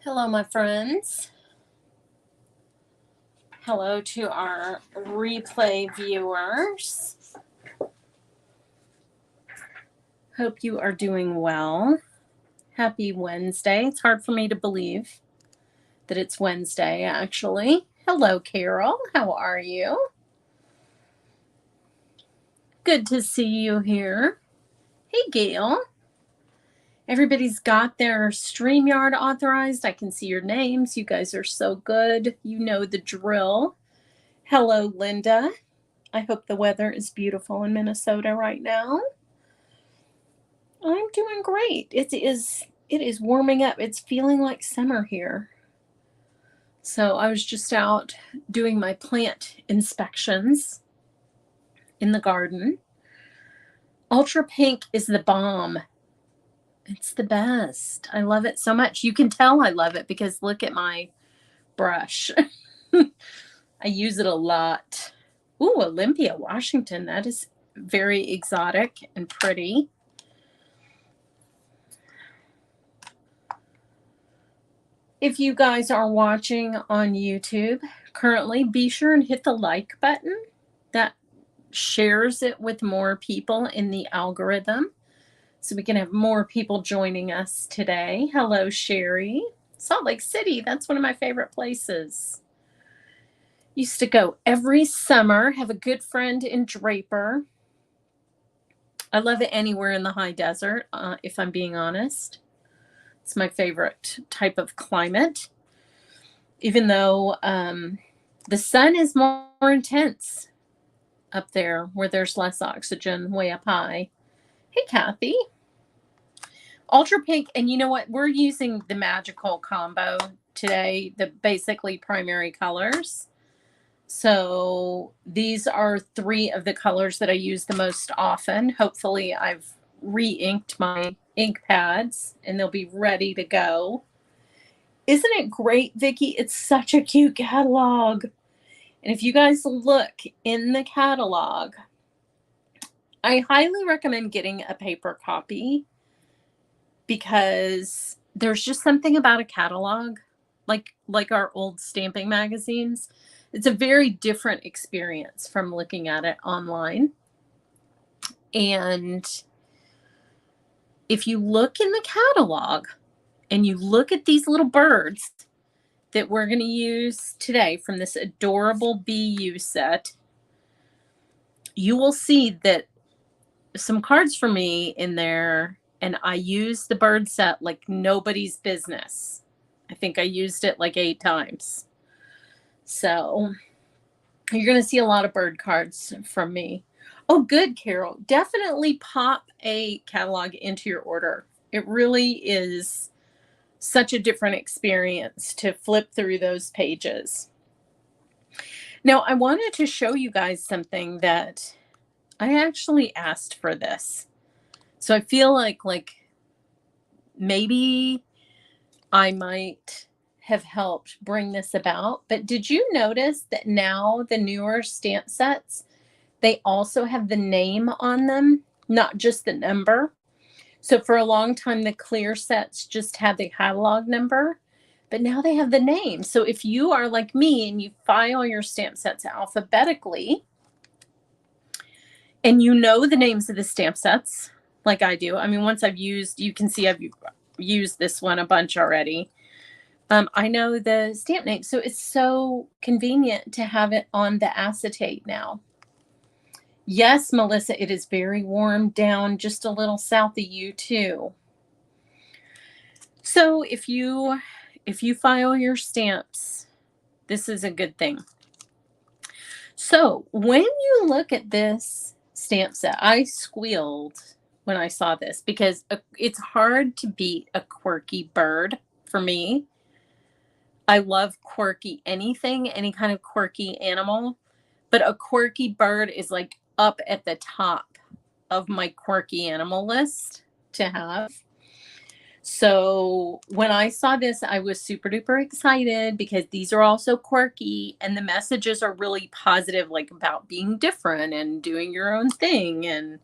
Hello, my friends. Hello to our replay viewers. Hope you are doing well. Happy Wednesday. It's hard for me to believe that it's Wednesday, actually. Hello, Carol. How are you? Good to see you here. Hey, Gail. Everybody's got their StreamYard authorized. I can see your names. You guys are so good. You know the drill. Hello, Linda. I hope the weather is beautiful in Minnesota right now. I'm doing great. It is warming up. It's feeling like summer here. So I was just out doing my plant inspections in the garden. Ultra Pink is the bomb. It's the best. I love it so much. You can tell I love it because look at my brush. I use it a lot. Ooh, Olympia, Washington. That is very exotic and pretty. If you guys are watching on YouTube currently, be sure and hit the like button. That shares it with more people in the algorithm so we can have more people joining us today. Hello, Sherry. Salt Lake City, that's one of my favorite places. Used to go every summer, have a good friend in Draper. I love it anywhere in the high desert, if I'm being honest. It's my favorite type of climate, even though the sun is more intense up there where there's less oxygen way up high. Hey, Kathy. Ultra Pink, and you know what? We're using the magical combo today, the basically primary colors. So these are 3 of the colors that I use the most often. Hopefully I've re-inked my ink pads and they'll be ready to go. Isn't it great, Vicki? It's such a cute catalog. And if you guys look in the catalog, I highly recommend getting a paper copy because there's just something about a catalog, like our old stamping magazines. It's a very different experience from looking at it online. And if you look in the catalog and you look at these little birds that we're going to use today from this adorable BU set, you will see that some cards for me in there, and I used the bird set like nobody's business. I think I used it like 8 times. So you're going to see a lot of bird cards from me. Oh, good, Carol. Definitely pop a catalog into your order. It really is such a different experience to flip through those pages. Now, I wanted to show you guys something that I actually asked for this. So I feel like maybe I might have helped bring this about. But did you notice that now the newer stamp sets, they also have the name on them, not just the number? So for a long time, the clear sets just had the catalog number, but now they have the name. So if you are like me and you file your stamp sets alphabetically, and you know the names of the stamp sets, like I do. I mean, once I've used, you can see I've used this one a bunch already. I know the stamp name, so it's so convenient to have it on the acetate now. Yes, Melissa, it is very warm down just a little south of you too. So if you file your stamps, this is a good thing. So when you look at this stamp set, I squealed when I saw this because it's hard to beat a quirky bird for me. I love quirky anything, any kind of quirky animal, but a quirky bird is like up at the top of my quirky animal list to have. So when I saw this, I was super duper excited because these are also quirky and the messages are really positive, like about being different and doing your own thing and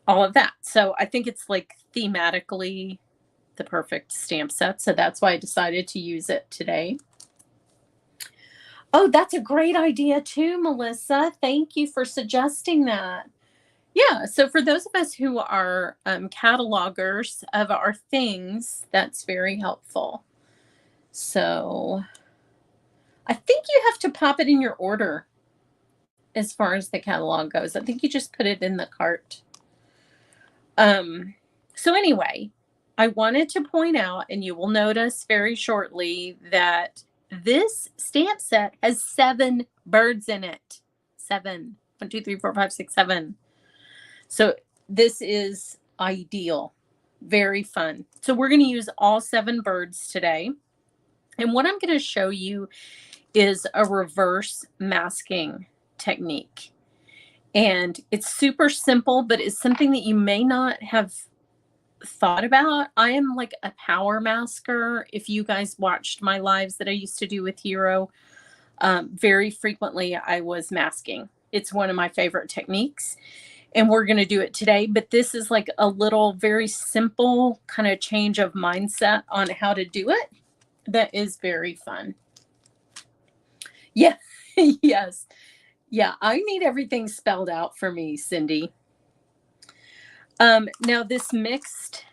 all of that. So I think it's like thematically the perfect stamp set. So that's why I decided to use it today. Oh, that's a great idea too, Melissa. Thank you for suggesting that. Yeah, so for those of us who are catalogers of our things, that's very helpful. So I think you have to pop it in your order as far as the catalog goes. I think you just put it in the cart. So anyway, I wanted to point out, and you will notice very shortly, that this stamp set has 7 birds in it. 7. 1, 2, 3, 4, 5, 6, 7. So this is ideal. Very fun. So we're going to use all 7 birds today. And what I'm going to show you is a reverse masking technique. And it's super simple, but it's something that you may not have thought about. I am like a power masker. If you guys watched my lives that I used to do with Hero, very frequently I was masking. It's one of my favorite techniques. And we're going to do it today, but this is like a little very simple kind of change of mindset on how to do it. That is very fun. Yeah. Yes. Yeah. I need everything spelled out for me, Cindy. Now this mixed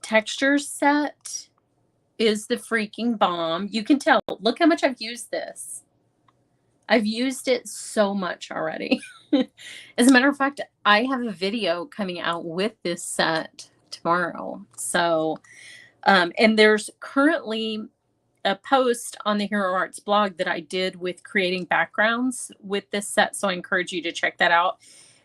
textures set is the freaking bomb. You can tell, look how much I've used this. I've used it so much already. As a matter of fact, I have a video coming out with this set tomorrow. So, and there's currently a post on the Hero Arts blog that I did with creating backgrounds with this set. So I encourage you to check that out.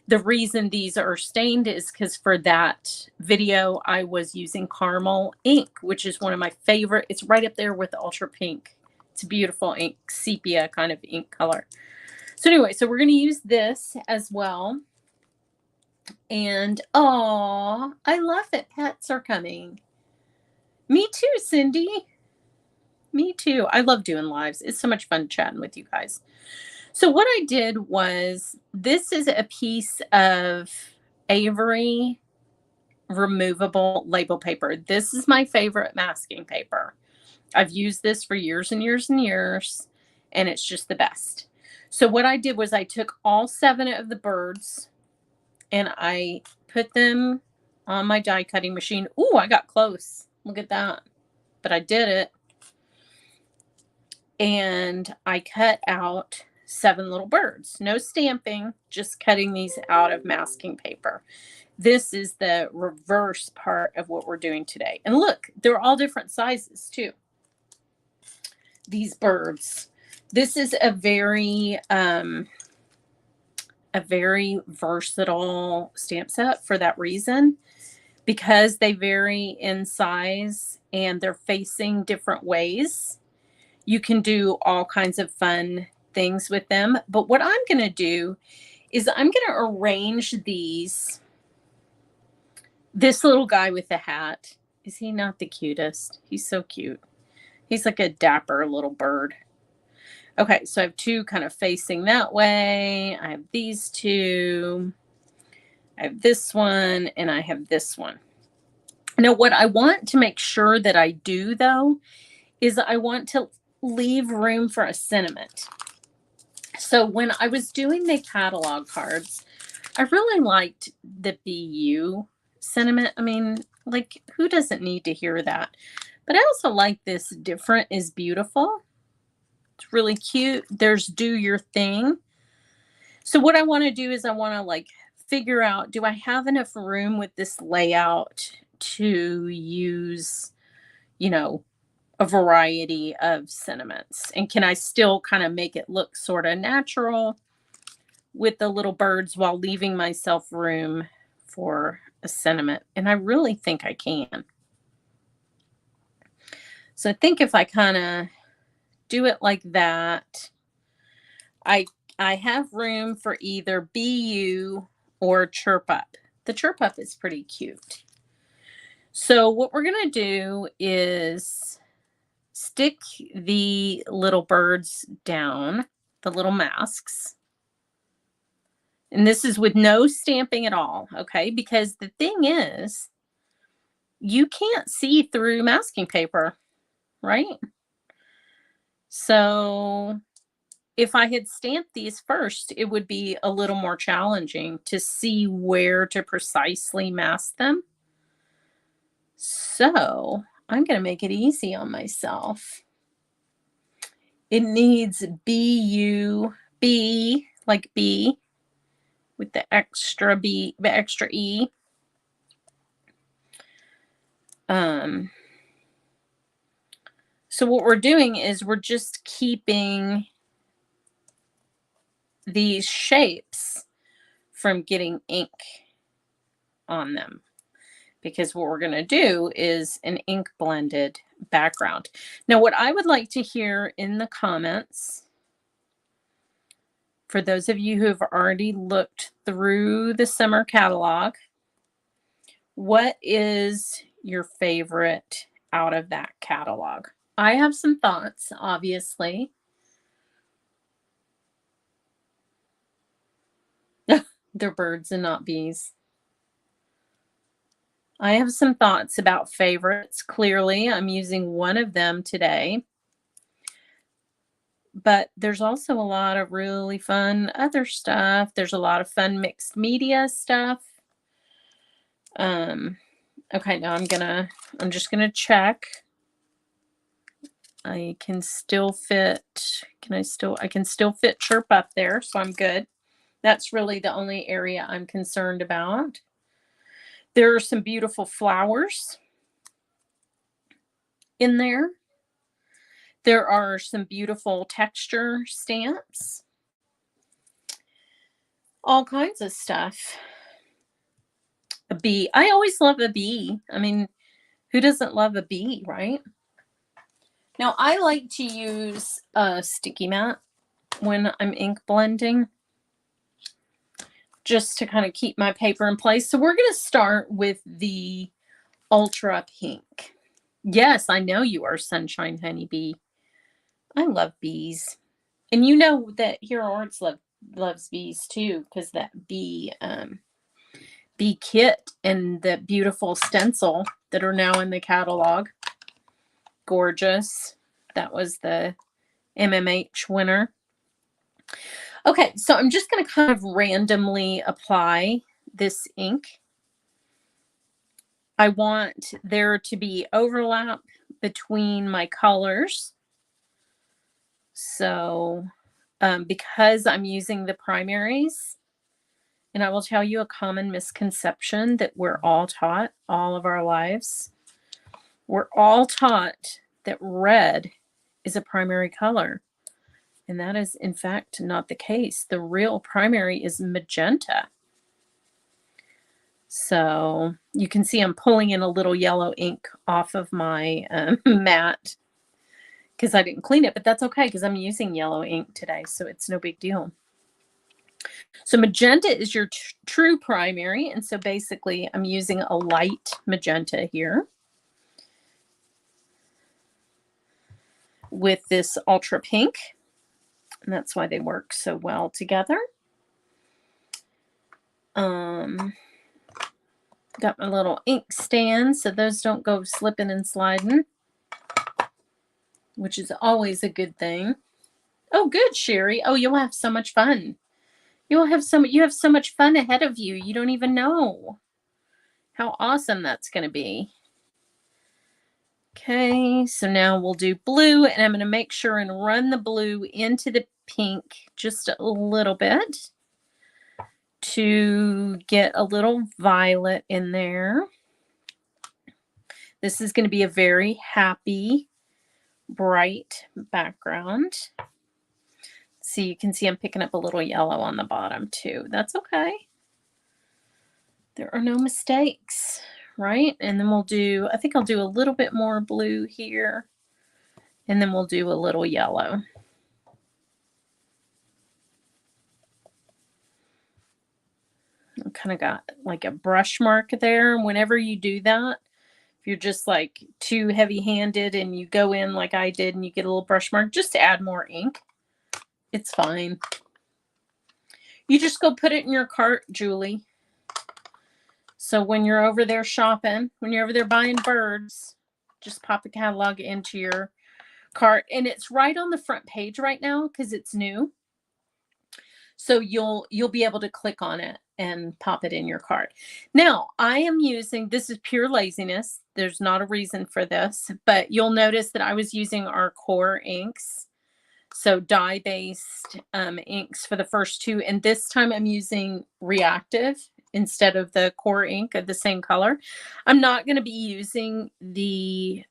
The reason these are stained is because for that video, I was using caramel ink, which is one of my favorite. It's right up there with the ultra pink. It's a beautiful ink, sepia kind of ink color. So anyway, so we're going to use this as well. And, oh, I love that pets are coming. Me too, Cindy. Me too. I love doing lives. It's so much fun chatting with you guys. So what I did was, this is a piece of Avery removable label paper. This is my favorite masking paper. I've used this for years and years and years, and it's just the best. So what I did was I took all 7 of the birds and I put them on my die cutting machine. Ooh, I got close. Look at that. But I did it. And I cut out 7 little birds. No stamping, just cutting these out of masking paper. This is the reverse part of what we're doing today. And look, they're all different sizes too. These birds. This is a very versatile stamp set for that reason, because they vary in size and they're facing different ways. You can do all kinds of fun things with them. But what I'm going to do is I'm going to arrange these. This little guy with the hat, is he not the cutest? He's so cute. He's like a dapper little bird. Okay, so I have 2 kind of facing that way. I have these 2. I have this one, and I have this one. Now, what I want to make sure that I do, though, is I want to leave room for a sentiment. So when I was doing the catalog cards, I really liked the BU sentiment. I mean, like, who doesn't need to hear that? But I also like this different is beautiful. It's really cute. There's do your thing. So what I want to do is I want to like figure out, do I have enough room with this layout to use, you know, a variety of sentiments? And can I still kind of make it look sort of natural with the little birds while leaving myself room for a sentiment? And I really think I can. So I think if I kind of do it like that, I have room for either BU or chirp up. The chirp up is pretty cute. So what we're going to do is stick the little birds down, the little masks. And this is with no stamping at all, okay? Because the thing is, you can't see through masking paper, right? So if I had stamped these first, it would be a little more challenging to see where to precisely mask them. So I'm going to make it easy on myself. It needs B-U-B, like B, with the extra B, the extra E. So what we're doing is we're just keeping these shapes from getting ink on them, because what we're going to do is an ink blended background. Now, what I would like to hear in the comments, for those of you who have already looked through the summer catalog, what is your favorite out of that catalog? I have some thoughts, obviously. They're birds and not bees. I have some thoughts about favorites. Clearly, I'm using one of them today. But there's also a lot of really fun other stuff. There's a lot of fun mixed media stuff. Okay, now I'm just gonna check. I can still fit, I can still fit chirp up there, so I'm good. That's really the only area I'm concerned about. There are some beautiful flowers in there. There are some beautiful texture stamps. All kinds of stuff. A bee. I always love a bee. I mean, who doesn't love a bee, right? Now, I like to use a sticky mat when I'm ink blending, just to kind of keep my paper in place. So we're going to start with the ultra pink. Yes, I know you are, Sunshine Honeybee. I love bees. And you know that Hero Arts loves bees too, because that bee kit and the beautiful stencil that are now in the catalog. Gorgeous. That was the MMH winner. Okay, so I'm just going to kind of randomly apply this ink. I want there to be overlap between my colors. So because I'm using the primaries, and I will tell you a common misconception that we're all taught all of our lives. We're all taught that red is a primary color. And that is, in fact, not the case. The real primary is magenta. So you can see I'm pulling in a little yellow ink off of my mat because I didn't clean it, but that's okay because I'm using yellow ink today, so it's no big deal. So magenta is your true primary, and so basically I'm using a light magenta here with this ultra pink, and that's why they work so well together. Got my little ink stand so those don't go slipping and sliding, which is always a good thing. Oh, good, Sherry. Oh, you'll have so much fun. You have so much fun ahead of you. You don't even know how awesome that's going to be. Okay, so now we'll do blue, and I'm going to make sure and run the blue into the pink just a little bit to get a little violet in there. This is going to be a very happy, bright background. See, you can see I'm picking up a little yellow on the bottom too. That's okay. There are no mistakes, right? And then we'll do, I think I'll do a little bit more blue here, and then we'll do a little yellow. I kind of got like a brush mark there. Whenever you do that, if you're just like too heavy-handed and you go in like I did and you get a little brush mark, just to add more ink. It's fine. You just go put it in your cart, Julie. So when you're over there shopping, when you're over there buying birds, just pop the catalog into your cart. And it's right on the front page right now because it's new. So you'll be able to click on it and pop it in your cart. Now, I am using, this is pure laziness. There's not a reason for this, but you'll notice that I was using our core inks. So dye-based inks for the first two. And this time I'm using reactive instead of the core ink of the same color. I'm not going to be using the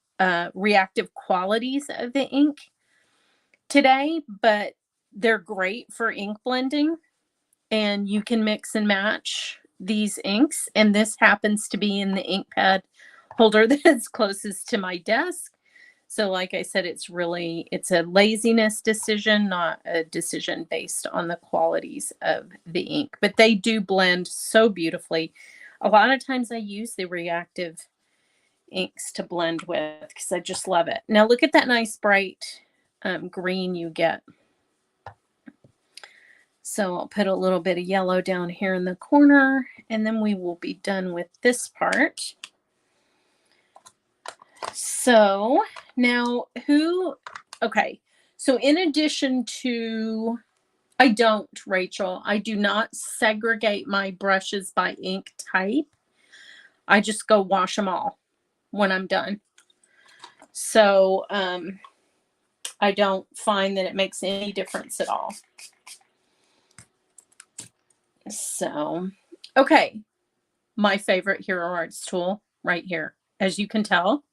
reactive qualities of the ink today, but they're great for ink blending. And you can mix and match these inks. And this happens to be in the ink pad holder that's closest to my desk. So like I said, it's a laziness decision, not a decision based on the qualities of the ink. But they do blend so beautifully. A lot of times I use the reactive inks to blend with because I just love it. Now look at that nice bright green you get. So I'll put a little bit of yellow down here in the corner, and then we will be done with this part. So now okay. So in addition to, Rachel, I do not segregate my brushes by ink type. I just go wash them all when I'm done. So I don't find that it makes any difference at all. So, okay. My favorite Hero Arts tool right here. As you can tell,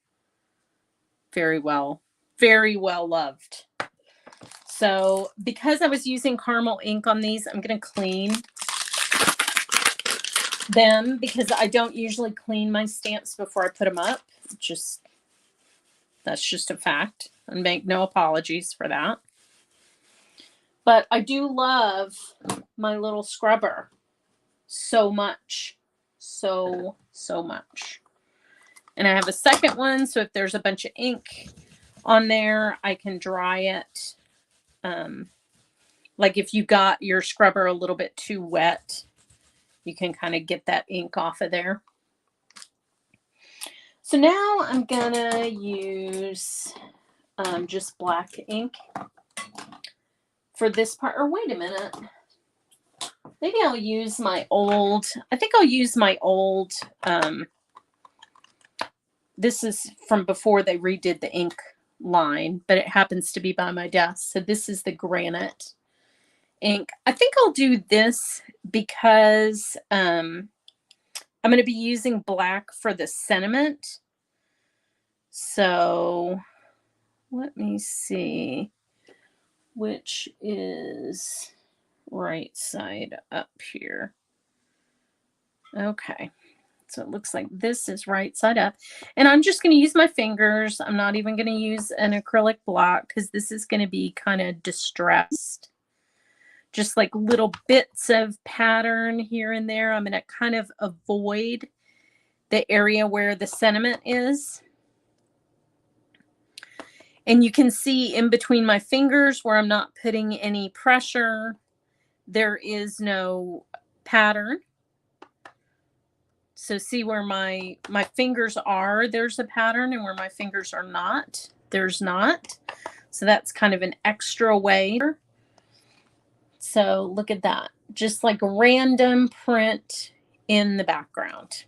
very well loved. So because I was using caramel ink on these, I'm going to clean them because I don't usually clean my stamps before I put them up. That's just a fact, and make no apologies for that. But I do love my little scrubber so much. So much. And I have a second one, so if there's a bunch of ink on there, I can dry it. Like if you got your scrubber a little bit too wet, you can kind of get that ink off of there. So now I'm gonna use just black ink for this part. Or wait a minute. Maybe I'll use my old, this is from before they redid the ink line, but it happens to be by my desk. So this is the granite ink. I think I'll do this because I'm going to be using black for the sentiment. So let me see which is right side up here. Okay. So it looks like this is right side up. And I'm just going to use my fingers. I'm not even going to use an acrylic block because this is going to be kind of distressed. Just like little bits of pattern here and there. I'm going to kind of avoid the area where the sentiment is. And you can see in between my fingers where I'm not putting any pressure, there is no pattern. So see where my fingers are, there's a pattern, and where my fingers are not, there's not. So that's kind of an extra way. So look at that. Just like a random print in the background.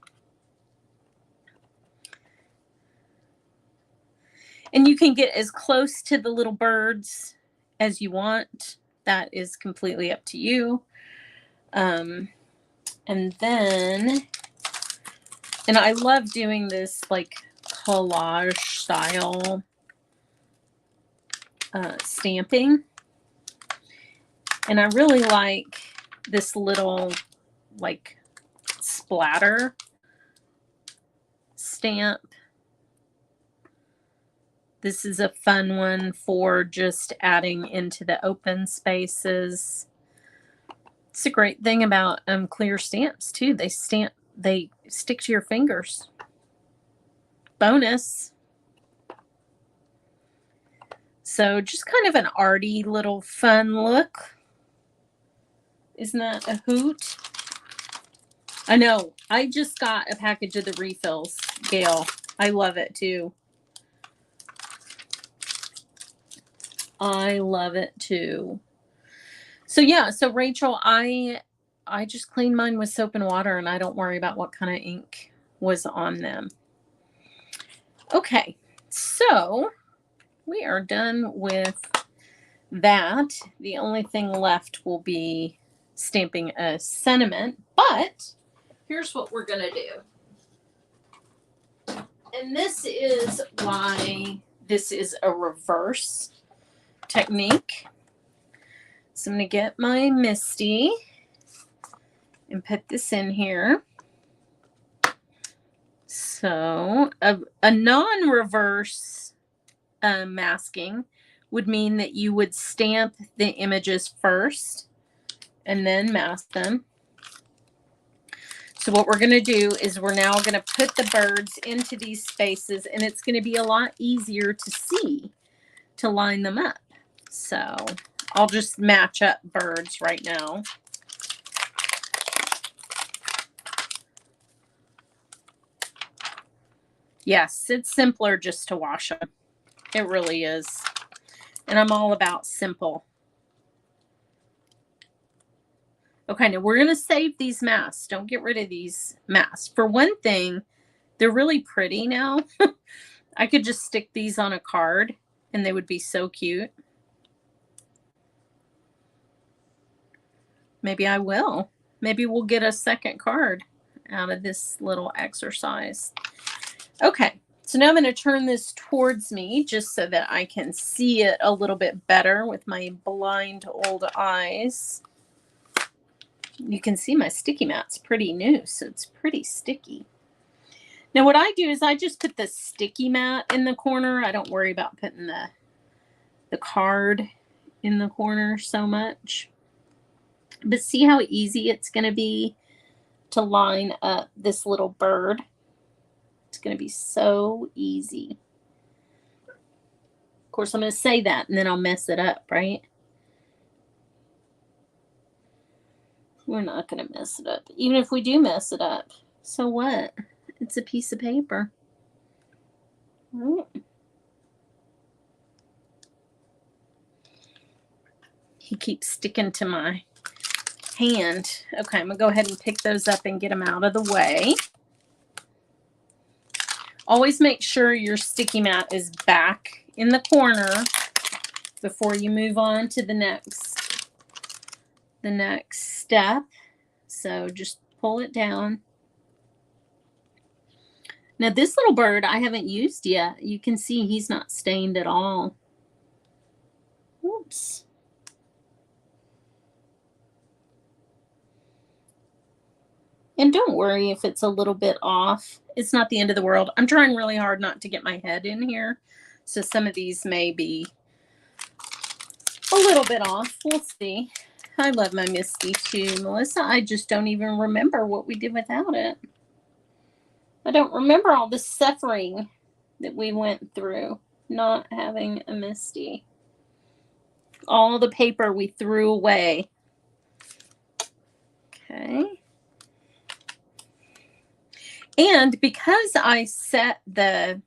And you can get as close to the little birds as you want. That is completely up to you. And then, and I love doing this like collage style stamping. And I really like this little like splatter stamp. This is a fun one for just adding into the open spaces. It's a great thing about clear stamps too. They stick to your fingers. Bonus. So just kind of an arty little fun look. Isn't that a hoot? I know. I just got a package of the refills, Gail. I love it too. I love it too. So yeah, so Rachel, I just clean mine with soap and water, and I don't worry about what kind of ink was on them. Okay, so we are done with that. The only thing left will be stamping a sentiment, but here's what we're going to do. And this is why this is a reverse technique. So I'm going to get my Misty and put this in here. So a non-reverse masking would mean that you would stamp the images first and then mask them. So what we're going to do is we're now going to put the birds into these spaces, and it's going to be a lot easier to see, to line them up. So I'll just match up birds right now. Yes, it's simpler just to wash them. It really is. And I'm all about simple. Okay, now we're going to save these masks. Don't get rid of these masks. For one thing, they're really pretty now. I could just stick these on a card and they would be so cute. Maybe I will. Maybe we'll get a second card out of this little exercise. Okay, so now I'm going to turn this towards me just so that I can see it a little bit better with my blind old eyes. You can see my sticky mat's pretty new, so it's pretty sticky. Now what I do is I just put the sticky mat in the corner. I don't worry about putting the card in the corner so much. But see how easy it's going to be to line up this little bird? It's going to be so easy. Of course, I'm going to say that and then I'll mess it up, right? We're not going to mess it up. Even if we do mess it up, so what? It's a piece of paper. Right. He keeps sticking to my hand. Okay, I'm going to go ahead and pick those up and get them out of the way. Always make sure your sticky mat is back in the corner before you move on to the next step. So just pull it down. Now this little bird I haven't used yet. You can see he's not stained at all. Oops. And don't worry if it's a little bit off. It's not the end of the world. I'm trying really hard not to get my head in here. So some of these may be a little bit off. We'll see. I love my Misty too, Melissa. I just don't even remember what we did without it. I don't remember all the suffering that we went through not having a Misty. All the paper we threw away. Okay. And because I set the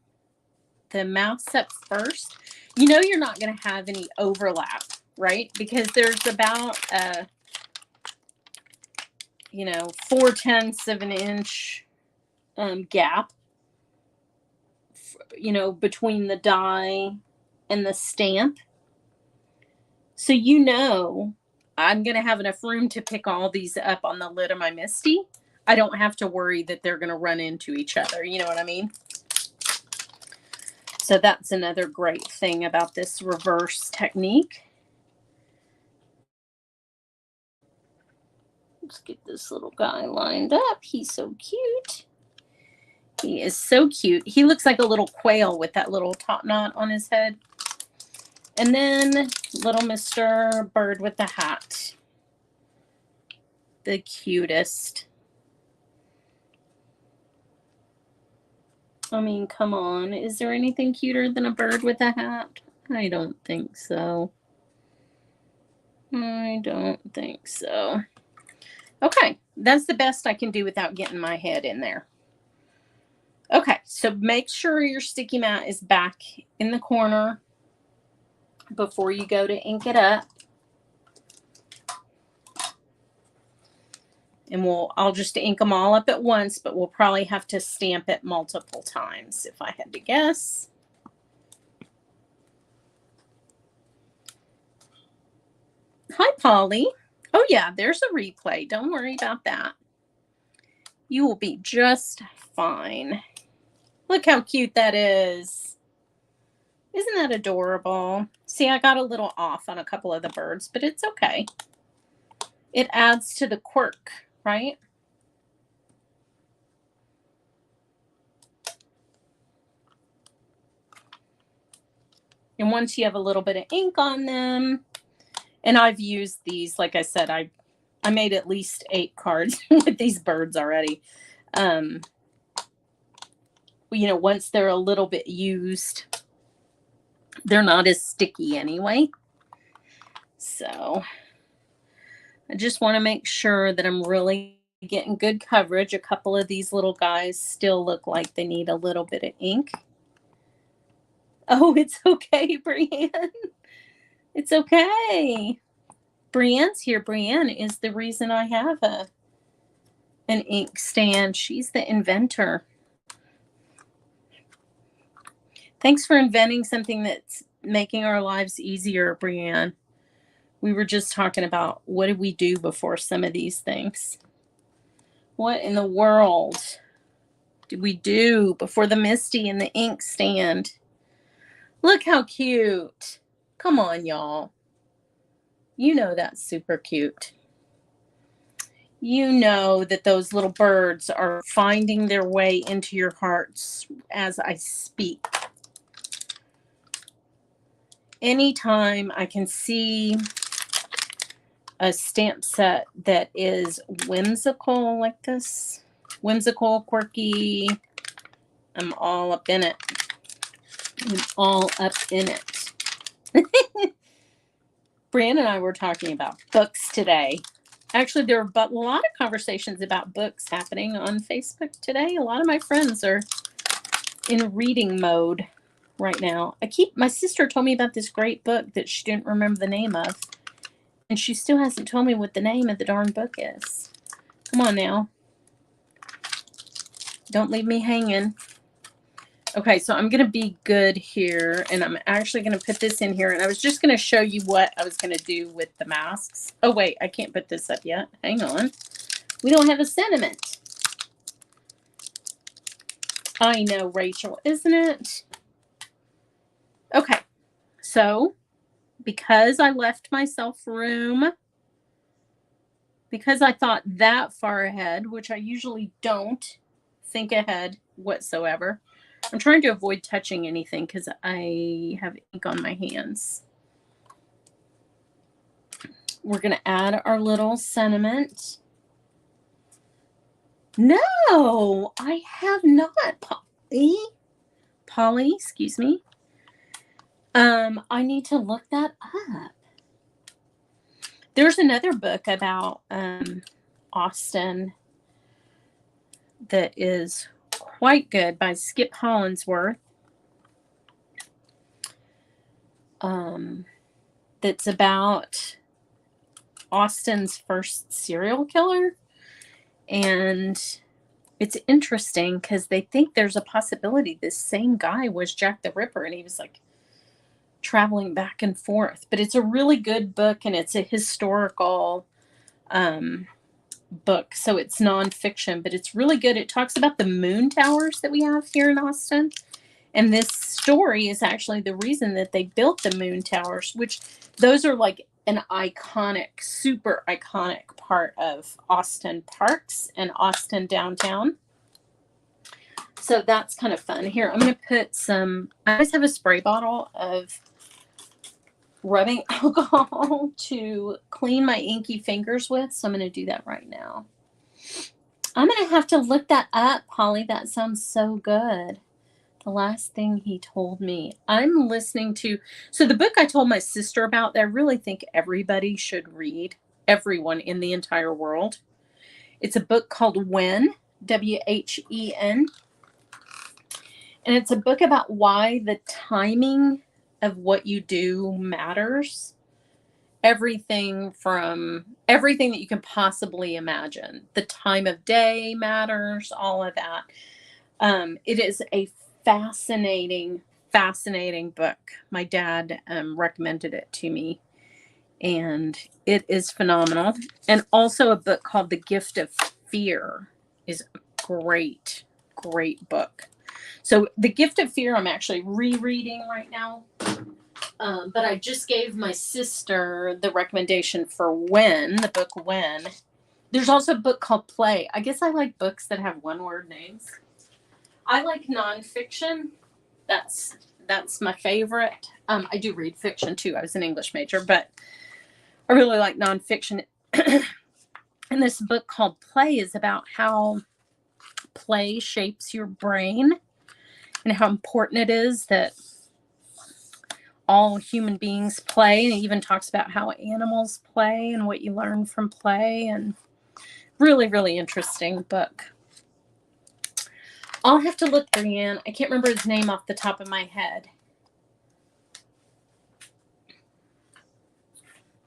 mouse up first, you know you're not going to have any overlap, right? Because there's about 4/10 of an inch gap, between the die and the stamp. So I'm going to have enough room to pick all these up on the lid of my Misty. I don't have to worry that they're going to run into each other. You know what I mean? So that's another great thing about this reverse technique. Let's get this little guy lined up. He's so cute. He is so cute. He looks like a little quail with that little top knot on his head. And then little Mr. Bird with the hat. The cutest. I mean, come on. Is there anything cuter than a bird with a hat? I don't think so. I don't think so. Okay, That's the best I can do without getting my head in there. Okay, so make sure your sticky mat is back in the corner before you go to ink it up. And I'll just ink them all up at once, but we'll probably have to stamp it multiple times if I had to guess. Hi, Polly. Oh yeah, there's a replay. Don't worry about that. You will be just fine. Look how cute that is. Isn't that adorable? See, I got a little off on a couple of the birds, but it's okay. It adds to the quirk, right? And once you have a little bit of ink on them, and I've used these, like I said, I made at least 8 cards with these birds already. You know, once they're a little bit used, they're not as sticky anyway. So I just want to make sure that I'm really getting good coverage. A couple of these little guys still look like they need a little bit of ink. Oh, it's okay, Brienne. It's okay. Brienne's here. Brienne is the reason I have an ink stand. She's the inventor. Thanks for inventing something that's making our lives easier, Brienne. We were just talking about what did we do before some of these things? What in the world did we do before the Misty and the ink stand? Look how cute. Come on, y'all. You know that's super cute. You know that those little birds are finding their way into your hearts as I speak. Anytime I can see a stamp set that is whimsical like this, whimsical, quirky, I'm all up in it. I'm all up in it. Brienne and I were talking about books today. Actually, there were a lot of conversations about books happening on Facebook today. A lot of my friends are in reading mode right now. My sister told me about this great book that she didn't remember the name of. And she still hasn't told me what the name of the darn book is. Come on now. Don't leave me hanging. Okay, so I'm going to be good here. And I'm actually going to put this in here. And I was just going to show you what I was going to do with the masks. Oh, wait. I can't put this up yet. Hang on. We don't have a sentiment. I know, Rachel, isn't it? Okay. So because I left myself room, because I thought that far ahead, which I usually don't think ahead whatsoever. I'm trying to avoid touching anything because I have ink on my hands. We're going to add our little sentiment. No, I have not, Polly, excuse me. I need to look that up. There's another book about Austin that is quite good by Skip Hollandsworth. That's about Austin's first serial killer. And it's interesting because they think there's a possibility this same guy was Jack the Ripper, and he was like traveling back and forth. But it's a really good book, and it's a historical book, so it's nonfiction, but it's really good. It talks about the moon towers that we have here in Austin, and this story is actually the reason that they built the moon towers, which those are like an iconic, super iconic part of Austin parks and Austin downtown. So that's kind of fun. Here, I'm going to put some, I always have a spray bottle of rubbing alcohol to clean my inky fingers with. So I'm going to do that right now. I'm going to have to look that up, Polly. That sounds so good. The last thing he told me. I'm listening to, so the book I told my sister about that I really think everybody should read, everyone in the entire world, It's a book called When, When. And it's a book about why the timing of what you do matters. Everything that you can possibly imagine. The time of day matters, all of that. It is a fascinating book. My dad recommended it to me, and it is phenomenal. And also a book called The Gift of Fear is a great book. So The Gift of Fear I'm actually rereading right now. But I just gave my sister the recommendation for When, the book When. There's also a book called Play. I guess I like books that have one-word names. I like nonfiction. That's my favorite. I do read fiction too. I was an English major, but I really like nonfiction. And this book called Play is about how play shapes your brain and how important it is that all human beings play. And it even talks about how animals play and what you learn from play. And really, really interesting book. I'll have to look, Brianne. I can't remember his name off the top of my head.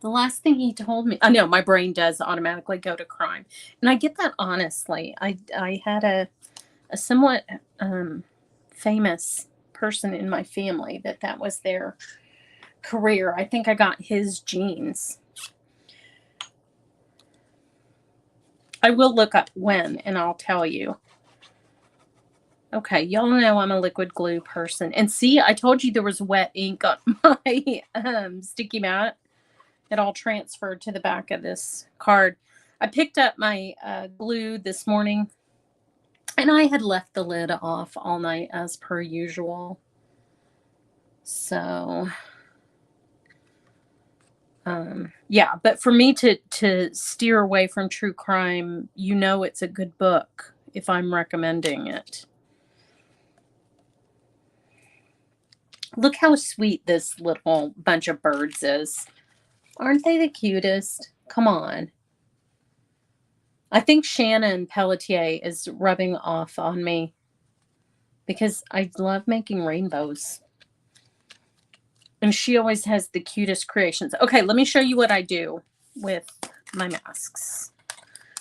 The last thing he told me, I know my brain does automatically go to crime. And I get that honestly. I had a somewhat famous person in my family that was their career. I think I got his genes. I will look up When and I'll tell you. Okay, y'all know I'm a liquid glue person. And see, I told you there was wet ink on my sticky mat. It all transferred to the back of this card. I picked up my glue this morning, and I had left the lid off all night as per usual. So, yeah, but for me to steer away from true crime, you know it's a good book if I'm recommending it. Look how sweet this little bunch of birds is. Aren't they the cutest? Come on. I think Shannon Pelletier is rubbing off on me because I love making rainbows. And she always has the cutest creations. Okay, let me show you what I do with my masks.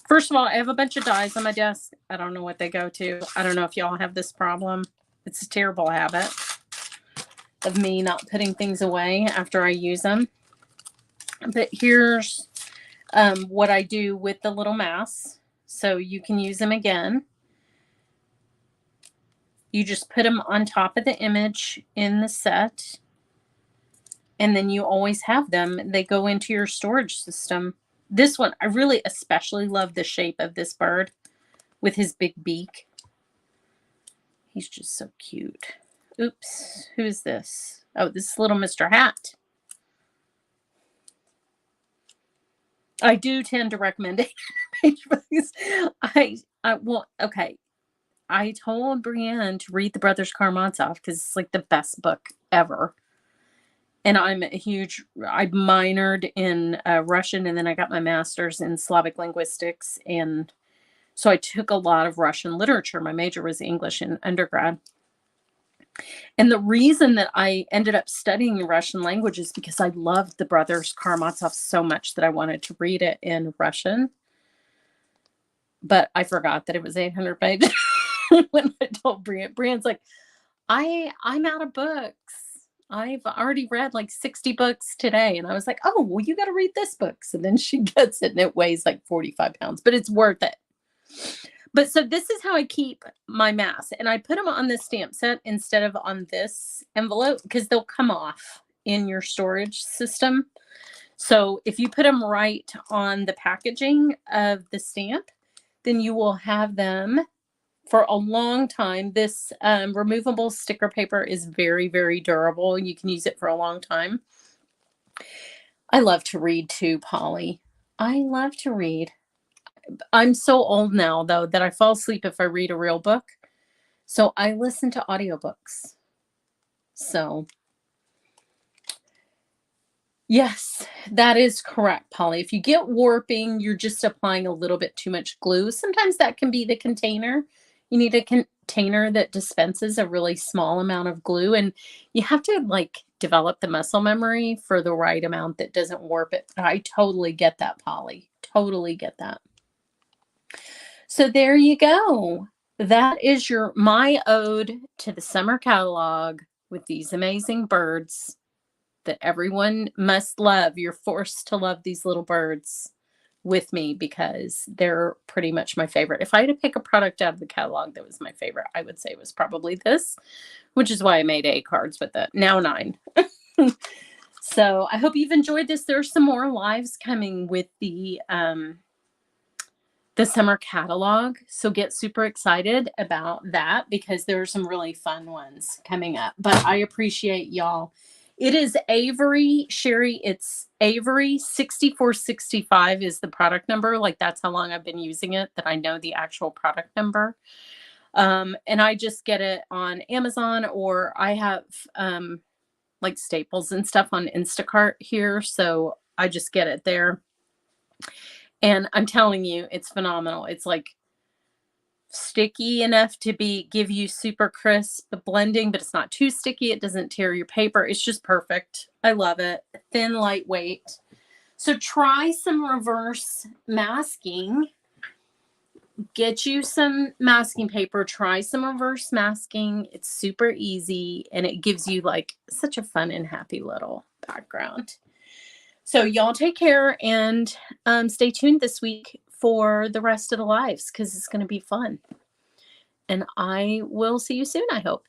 First of all, I have a bunch of dies on my desk. I don't know what they go to. I don't know if y'all have this problem. It's a terrible habit of me not putting things away after I use them. But here's what I do with the little masks. So you can use them again. You just put them on top of the image in the set. And then you always have them. They go into your storage system. This one, I really especially love the shape of this bird with his big beak. He's just so cute. Oops, who's this? Oh, this is little Mr. Hat. I do tend to recommend it. Well, okay. I told Brienne to read The Brothers Karamazov because it's like the best book ever. And I minored in Russian, and then I got my master's in Slavic linguistics. And so I took a lot of Russian literature. My major was English in undergrad. And the reason that I ended up studying the Russian language is because I loved The Brothers Karamazov so much that I wanted to read it in Russian. But I forgot that it was 800 pages when I told Brienne. Brienne's like, I'm out of books. I've already read like 60 books today. And I was like, oh, well, you got to read this book. So then she gets it and it weighs like 45 pounds, but it's worth it. But so this is how I keep my masks. And I put them on this stamp set instead of on this envelope because they'll come off in your storage system. So if you put them right on the packaging of the stamp, then you will have them for a long time. This removable sticker paper is very, very durable. You can use it for a long time. I love to read too, Polly. I love to read. I'm so old now, though, that I fall asleep if I read a real book. So I listen to audiobooks. So Yes, that is correct, Polly. If you get warping, you're just applying a little bit too much glue. Sometimes that can be the container. You need a container that dispenses a really small amount of glue, and you have to like develop the muscle memory for the right amount that doesn't warp it. I totally get that, Polly. Totally get that. So there you go. That is your my ode to the summer catalog with these amazing birds that everyone must love. You're forced to love these little birds with me because they're pretty much my favorite. If I had to pick a product out of the catalog that was my favorite, I would say it was probably this, which is why I made 8 cards with it. Now 9. So I hope you've enjoyed this. There's some more lives coming with the summer catalog. So get super excited about that because there are some really fun ones coming up. But I appreciate y'all. It is Avery, Sherry. It's Avery 6465 is the product number. Like that's how long I've been using it that I know the actual product number. And I just get it on Amazon, or I have like Staples and stuff on Instacart here. So I just get it there. And I'm telling you, it's phenomenal. It's like sticky enough to give you super crisp blending, but it's not too sticky. It doesn't tear your paper. It's just perfect. I love it. Thin, lightweight. So try some reverse masking. Get you some masking paper. Try some reverse masking. It's super easy, and it gives you like such a fun and happy little background. So y'all take care and stay tuned this week for the rest of the lives because it's going to be fun. And I will see you soon, I hope.